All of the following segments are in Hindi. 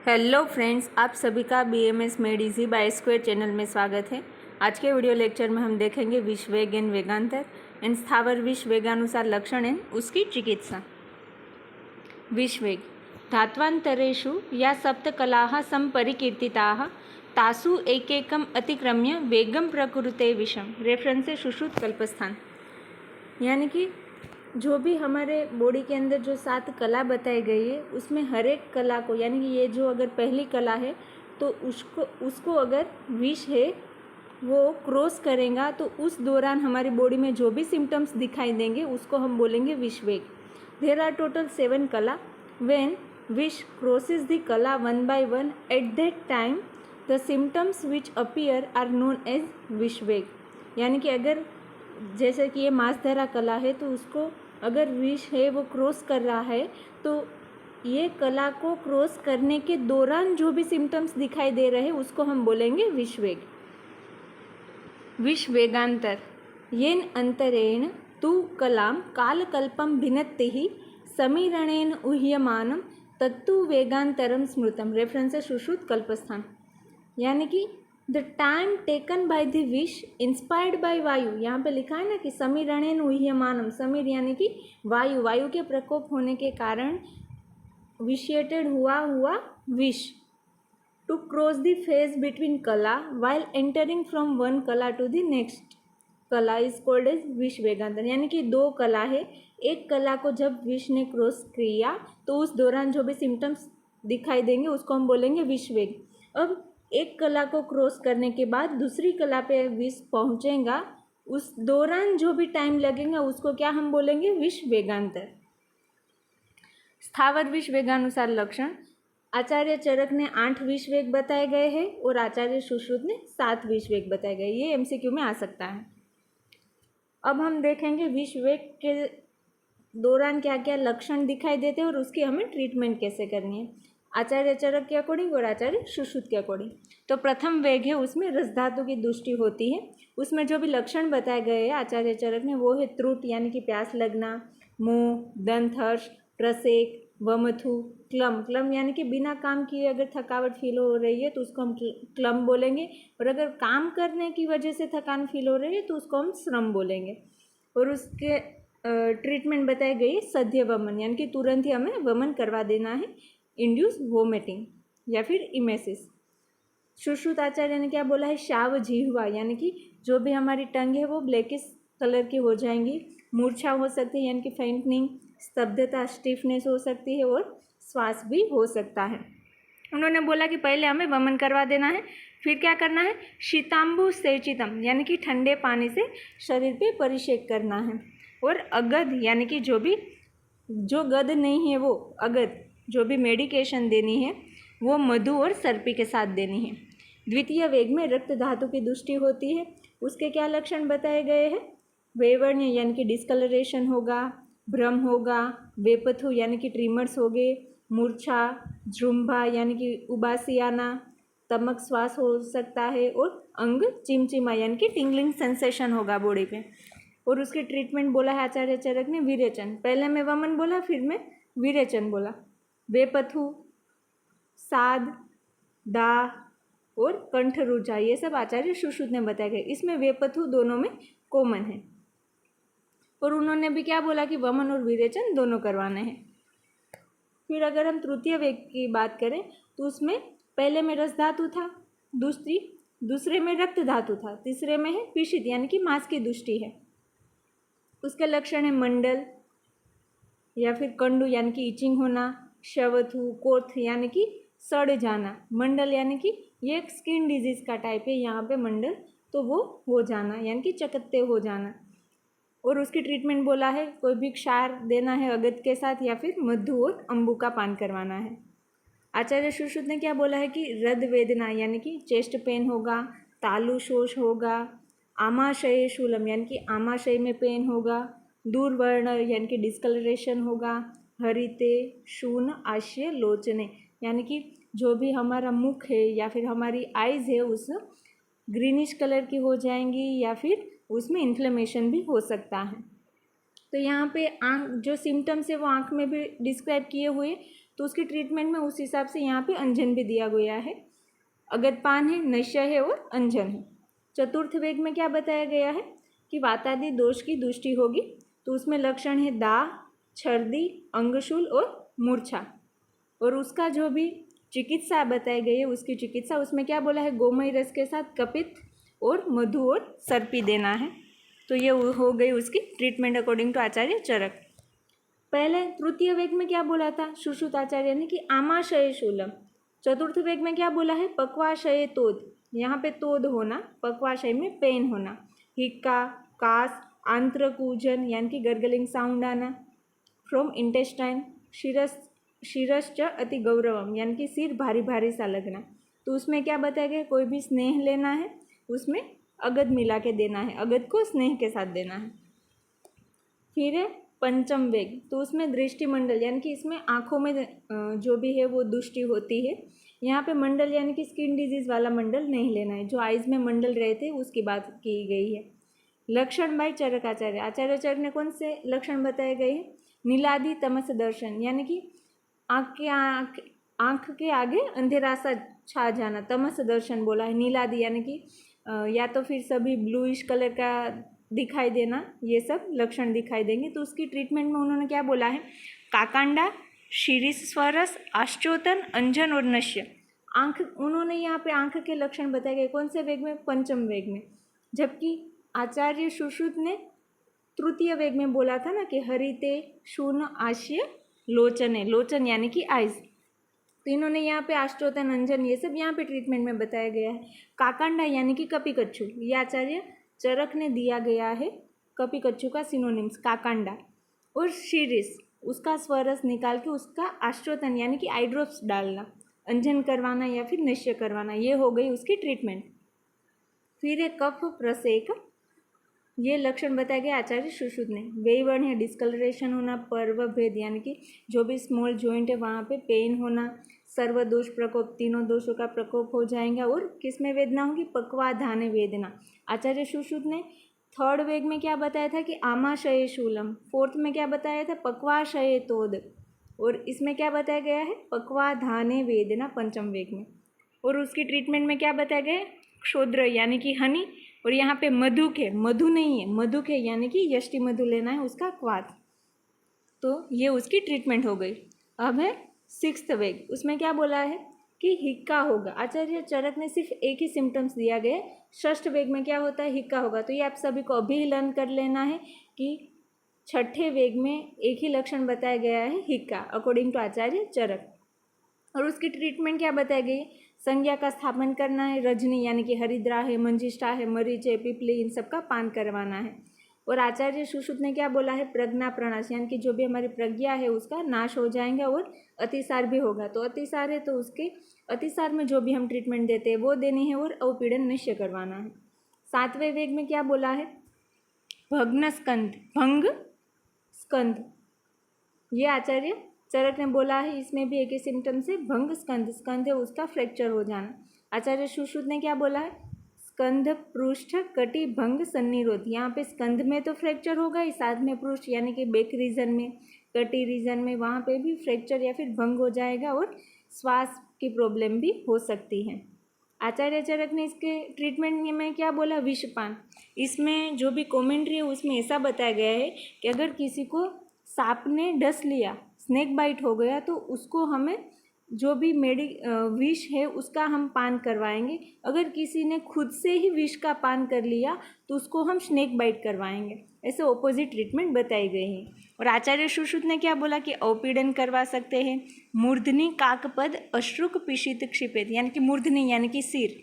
हेलो फ्रेंड्स, आप सभी का BMS made easy bye square channel में स्वागत है। आज के वीडियो लेक्चर में हम देखेंगे विष वेग एंड वेगांतर एंड स्थावर विष वेगानुसार लक्षण एंड उसकी चिकित्सा। विष वेग धात्वांतरेषु या सप्तकलाः संपरिकीर्तिताः तासु एकैकम् अतिक्रम्य वेगम प्रकृते विषम। रेफरेंस है सुश्रुत कल्पस्थान। यानी कि जो भी हमारे बॉडी के अंदर जो 7 कला बताई गई है उसमें हर एक कला को, यानी कि ये जो अगर पहली कला है तो उसको अगर विष है वो क्रॉस करेगा तो उस दौरान हमारी बॉडी में जो भी सिम्टम्स दिखाई देंगे उसको हम बोलेंगे विष वेग। देयर आर टोटल 7 कला। व्हेन विष क्रॉसेस द कला one by one, at that time the symptoms which appear are known as विष वेग। यानी कि अगर जैसे कि ये मांसधरा कला है तो उसको अगर विष है वो क्रॉस कर रहा है तो ये कला को क्रॉस करने के दौरान जो भी सिम्टम्स दिखाई दे रहे हैं उसको हम बोलेंगे विष वेग। विष वेगांतर येन अंतरेण तु कलां कालकल्पं भिन्नत्तिः समीरणेन उह्यमानं तत्तु वेगांतरम स्मृतम। रेफरेंस है सुश्रुत कल्पस्थान। यानी कि the time taken by the विष इंस्पायर्ड बाय वायु, यहाँ पे लिखा है ना कि समीरणेन उह्यमानम। समीर यानी कि वायु के प्रकोप होने के कारण विशिएटेड हुआ विष to cross the phase between कला वाइल एंटरिंग फ्रॉम वन कला टू द नेक्स्ट कला इज कॉल्ड एज विष वेगांतर। यानी कि 2 कला है, एक कला को जब विष ने क्रॉस किया तो उस दौरान जो भी सिम्टम्स दिखाई देंगे उसको हम बोलेंगे विष वेग। अब एक कला को क्रॉस करने के बाद दूसरी कला पे विष पहुंचेगा, उस दौरान जो भी टाइम लगेगा उसको क्या हम बोलेंगे विष वेगांतर। स्थावर विष वेगानुसार लक्षण। आचार्य चरक ने 8 विष वेग बताए गए हैं और आचार्य सुश्रुत ने 7 विष वेग बताए गए। ये MCQ में आ सकता है। अब हम देखेंगे विष वेग के दौरान क्या क्या लक्षण दिखाई देते हैं और उसकी हमें ट्रीटमेंट कैसे करनी है, आचार्य चरक के अकॉर्डिंग और आचार्य सुश्रुत के अकॉर्डिंग। तो प्रथम वेग है, उसमें रस धातु की दृष्टि होती है। उसमें जो भी लक्षण बताए गए हैं आचार्य चरक ने वो है त्रुट यानी कि प्यास लगना, मोह, दंतहर्ष, प्रसेक, वमथु, क्लम यानी कि बिना काम किए अगर थकावट फील हो रही है तो उसको हम क्लम बोलेंगे, और अगर काम करने की वजह से थकान फील हो रही है तो उसको हम श्रम बोलेंगे। और उसके ट्रीटमेंट बताई गई सद्य वमन, यानी कि तुरंत ही हमें वमन करवा देना है, इंड्यूस वोमिटिंग या फिर इमेसिस। सुश्रुत आचार्य ने क्या बोला है, शाव जिह्वा, यानी कि जो भी हमारी टंग है वो ब्लैकिश कलर की हो जाएंगी, मूर्छा हो सकती है यानी कि फेंटनिंग, स्तब्धता स्टिफनेस हो सकती है और श्वास भी हो सकता है। उन्होंने बोला कि पहले हमें वमन करवा देना है, फिर क्या करना है, शीतांबु सेचितम यानी कि ठंडे पानी से शरीर पे परिषेक करना है, और अगध यानी कि जो गद नहीं है वो अगध, जो भी मेडिकेशन देनी है वो मधु और सर्पी के साथ देनी है। द्वितीय वेग में रक्त धातु की दृष्टि होती है। उसके क्या लक्षण बताए गए हैं, वैवर्ण्य यानी कि डिस्कलरेशन होगा, भ्रम होगा, वेपथु यानी कि ट्रिमर्स हो गए, मूर्छा, जृंभा यानी कि उबासी आना, तमक श्वास हो सकता है, और अंग चिमचिमा यानी कि टिंगलिंग सेंसेशन होगा बॉडी पे। और उसकी ट्रीटमेंट बोला है आचार्य चरक ने विरेचन। पहले मैं वमन बोला, फिर मैं विरेचन बोला। वेपथु, साध, दाह और कंठरुचा ये सब आचार्य सुश्रुत ने बताया गया। इसमें वेपथु दोनों में कॉमन है। और उन्होंने भी क्या बोला कि वमन और विरेचन दोनों करवाने हैं। फिर अगर हम तृतीय वेग की बात करें तो उसमें पहले में रस धातु था, दूसरे में रक्त धातु था, तीसरे में है पिशित यानी कि मांस की दृष्टि है। उसके लक्षण है मंडल या फिर कंडू यानी कि इचिंग होना, शवथु, कोर्थ यानी कि सड़ जाना, मंडल यानी कि ये एक स्किन डिजीज़ का टाइप है यहाँ पे मंडल, तो वो हो जाना यानी कि चकत्ते हो जाना। और उसकी ट्रीटमेंट बोला है कोई भी क्षार देना है अगध के साथ या फिर मधु और अम्बू का पान करवाना है। आचार्य सुश्रुत ने क्या बोला है कि हृद वेदना यानी कि चेस्ट पेन होगा, तालु शोष होगा, आमाशय शूलम यानी कि आमाशय में पेन होगा, दूरवर्ण यानी कि डिस्कलरेशन होगा, हरिते, शून, आश्य, लोचने यानी कि जो भी हमारा मुख है या फिर हमारी आइज़ है उस ग्रीनिश कलर की हो जाएंगी या फिर उसमें इन्फ्लेमेशन भी हो सकता है। तो यहाँ पे आँख जो सिम्टम्स है वो आँख में भी डिस्क्राइब किए हुए, तो उसकी ट्रीटमेंट में उस हिसाब से यहाँ पे अंजन भी दिया गया है। अगदपान है, नश्य है और अंजन है। चतुर्थ वेग में क्या बताया गया है कि वातादि दोष की दृष्टि होगी, तो उसमें लक्षण है दाह, छर्दी, अंगशूल और मूर्छा। और उसका जो भी चिकित्सा बताई गई है, उसकी चिकित्सा उसमें क्या बोला है, गोमय रस के साथ कपित और मधु और सर्पी देना है। तो ये हो गई उसकी ट्रीटमेंट अकॉर्डिंग टू आचार्य चरक। पहले तृतीय वेग में क्या बोला था सुश्रुत आचार्य ने कि आमाशय शूलम। चतुर्थ वेग में क्या बोला है, पक्वाशय तोद, यहाँ पे तोद होना, पक्वाशय में पेन होना, हिक्का, कास, आंत्रकूजन यानी कि गर्गलिंग साउंड आना फ्रॉम इंटेस्टाइन, शिरश्च अति गौरवम यानी कि सिर भारी भारी सा लगना। तो उसमें क्या बताया गया, कोई भी स्नेह लेना है उसमें अगद मिला के देना है, अगद को स्नेह के साथ देना है। फिर है पंचम वेग, तो उसमें दृष्टि मंडल यानी कि इसमें आँखों में जो भी है वो दृष्टि होती है। यहाँ पे मंडल यानी कि स्किन डिजीज़ वाला मंडल नहीं लेना है, जो आइज़ में मंडल रहते हैं उसकी बात की गई है। लक्षण बाई चरक आचार्य, आचार्य चरक ने कौन से लक्षण बताए गए हैं, नीलादि तमस दर्शन यानी कि आँख के आगे अंधेरा सा छा जाना, तमस दर्शन बोला है। नीलादि यानी कि या तो फिर सभी ब्लूइश कलर का दिखाई देना, ये सब लक्षण दिखाई देंगे। तो उसकी ट्रीटमेंट में उन्होंने क्या बोला है, काकांडा, शीरीस्वरस, आश्चोतन, अंजन और नश्य। आँख, उन्होंने यहाँ पे आँख के लक्षण बताए गए कौन से वेग में, पंचम वेग में। जबकि आचार्य सुश्रुत ने तृतीय वेग में बोला था ना कि हरिते शून आश्य लोचने, लोचन यानी कि आइज। तो इन्होंने यहाँ पे आश्चोतन, अंजन ये सब यहाँ पे ट्रीटमेंट में बताया गया है। काकांडा यानी कि कपिकच्छु, ये आचार्य चरक ने दिया गया है कपिकच्छु का सिनोनिम्स काकांडा। और शीरिस, उसका स्वरस निकाल के उसका आश्चोतन यानी कि आई ड्रॉप्स डालना, अंजन करवाना या फिर नश्य करवाना, ये हो गई उसकी ट्रीटमेंट। फिर एक कफ प्रसेक, ये लक्षण बताया गया आचार्य सुश्रुत ने। वेवर्ण है, डिस्कलरेशन होना, पर्व भेद यानी कि जो भी स्मॉल जॉइंट है वहाँ पे पेन होना, सर्वदोष प्रकोप, तीनों दोषों का प्रकोप हो जाएगा। और किस में वेदना होगी, पक्वाधाने वेदना। आचार्य सुश्रुत ने थर्ड वेग में क्या बताया था कि आमाशय शूलम, फोर्थ में क्या बताया था, पक्वाशय तोद, और इसमें क्या बताया गया है, पक्वाधाने वेदना पंचम वेग में। और उसकी ट्रीटमेंट में क्या बताया गया, क्षोद्र यानी कि हनी, और यहाँ पे मधुक है, मधु नहीं है, मधुक है यानी कि यष्टि मधु लेना है, उसका क्वाथ। तो ये उसकी ट्रीटमेंट हो गई। अब है सिक्स्थ वेग, उसमें क्या बोला है कि हिक्का होगा। आचार्य चरक ने सिर्फ एक ही सिम्टम्स दिया गया। षष्ठ वेग में क्या होता है, हिक्का होगा। तो ये आप सभी को अभी लर्न कर लेना है कि छठे वेग में एक ही लक्षण बताया गया है, हिक्का, अकॉर्डिंग टू आचार्य चरक। और उसकी ट्रीटमेंट क्या बताई गई, संज्ञा का स्थापन करना है, रजनी यानी कि हरिद्रा है, मंजिष्ठा है, मरीच है, पिपली, इन सब का पान करवाना है। और आचार्य सुश्रुत ने क्या बोला है, प्रज्ञा प्रणाश यानी कि जो भी हमारी प्रज्ञा है उसका नाश हो जाएगा और अतिसार भी होगा। तो अतिसार है तो उसके अतिसार में जो भी हम ट्रीटमेंट देते हैं वो देनी है और अवपीड़न निश्चय करवाना है। सातवें वेग में क्या बोला है, भग्न स्कंद, भंग स्कंद, ये आचार्य चरक ने बोला है। इसमें भी एक ही सिम्टम से भंग स्कंद, स्कंद है उसका फ्रैक्चर हो जाना। आचार्य सुश्रुत ने क्या बोला है, स्कंध पृष्ठ कटी भंग सन्निरोध। यहाँ पे स्कंध में तो फ्रैक्चर होगा ही, साथ में पृष्ठ यानी कि बैक रीजन में, कटी रीजन में, वहाँ पे भी फ्रैक्चर या फिर भंग हो जाएगा और श्वास की प्रॉब्लम भी हो सकती है। आचार्य चरक ने इसके ट्रीटमेंट में क्या बोला, विषपान। इसमें जो भी कॉमेंट्री है उसमें ऐसा बताया गया है कि अगर किसी को सांप ने डस लिया, स्नेक बाइट हो गया, तो उसको हमें जो भी विष है उसका हम पान करवाएंगे। अगर किसी ने खुद से ही विष का पान कर लिया तो उसको हम स्नेक बाइट करवाएंगे। ऐसे ऑपोजिट ट्रीटमेंट बताई गई है। और आचार्य सुश्रुत ने क्या बोला कि अवपीड़न करवा सकते हैं, मूर्धनी काकपद अश्रुक पिशित क्षिपेत, यानी कि मूर्धनी यानी कि सिर,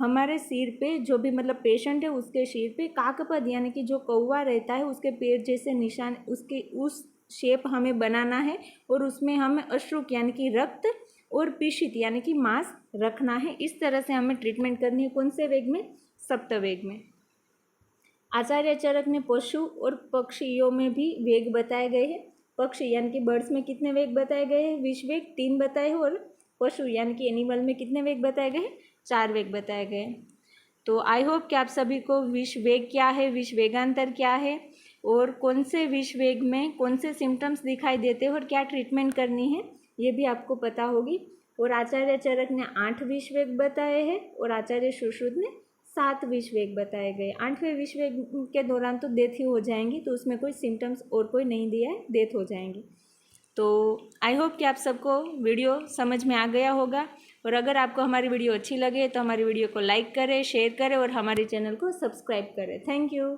हमारे सिर पे जो भी मतलब पेशेंट है उसके सिर पे काकपद यानी कि जो कौवा रहता है उसके पैर जैसे निशान, उसके उस शेप हमें बनाना है। और उसमें हमें अश्रुक यानी कि रक्त और पिशित यानी कि मांस रखना है। इस तरह से हमें ट्रीटमेंट करनी है। कौन से वेग में, सप्तवेग में। आचार्य चरक ने पशु और पक्षियों में भी वेग बताए गए हैं। पक्षी यानी कि बर्ड्स में कितने वेग बताए गए हैं, विष वेग 3 बताए हैं। और पशु यानी कि एनिमल में कितने वेग बताए गए हैं, 4 वेग बताए गए हैं। तो आई होप कि आप सभी को विष वेग क्या है, विष वेगांतर क्या है, और कौन से विष वेग में कौन से सिम्टम्स दिखाई देते हैं और क्या ट्रीटमेंट करनी है, ये भी आपको पता होगी। और आचार्य चरक ने 8 विषवेग बताए हैं और आचार्य सुश्रुत ने 7 विषवेग बताए गए। 8वें विषवेग के दौरान तो डेथ ही हो जाएंगी, तो उसमें कोई सिम्टम्स और कोई नहीं दिया है, डेथ हो जाएंगी। तो आई होप कि आप सबको वीडियो समझ में आ गया होगा। और अगर आपको हमारी वीडियो अच्छी लगे तो हमारी वीडियो को लाइक करें, शेयर करें और हमारे चैनल को सब्सक्राइब करें। Thank you.